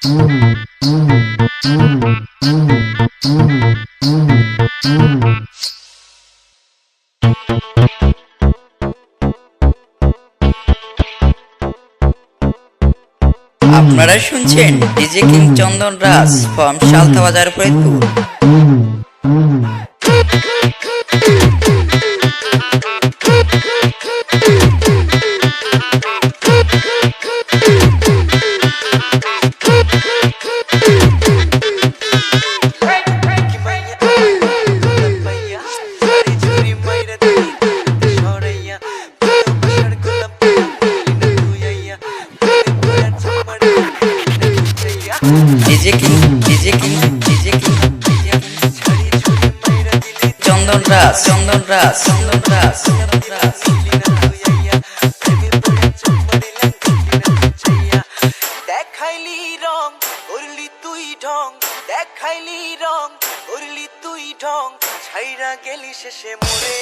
আপনারা শুনছেন DJ king Chandan Raj from Saltabazar Faridpur. DJ king Chandan Raj দেখাইলি রং করলি তুই ঢং, দেখাইলি রং করলি তুই ঢং, ছাইরা গেলি শেষে মোরে।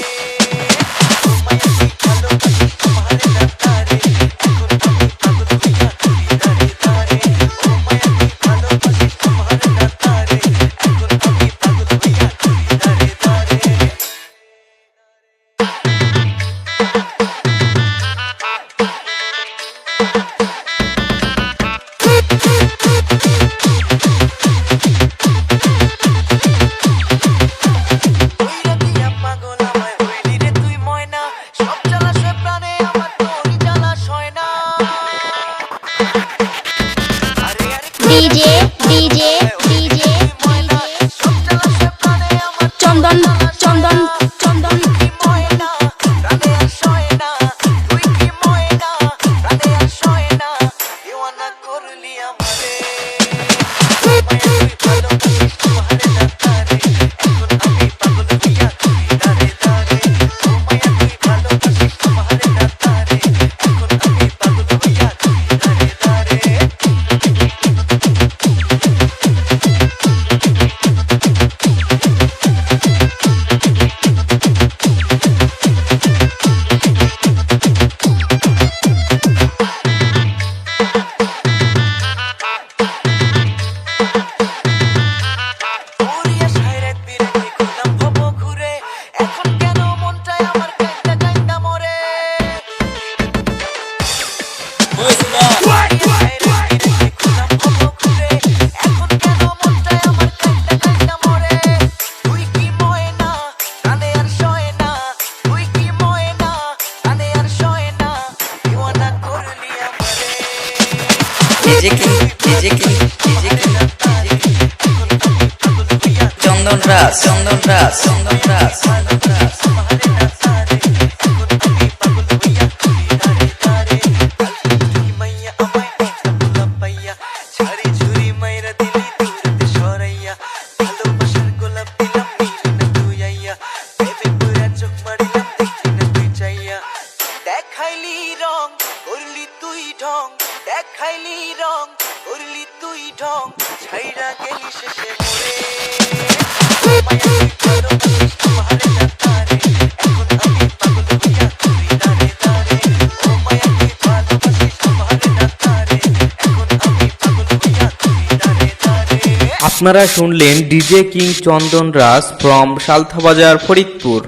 চন্দন রাজ দেখাইলি রং করলি তুই ঢং, দেখাইলি রং করলি তুই ঢং, ছাইরা গেলি শেষে মোরে। আপনারা শুনলেন DJ king Chandan Raj from Saltabazar Faridpur.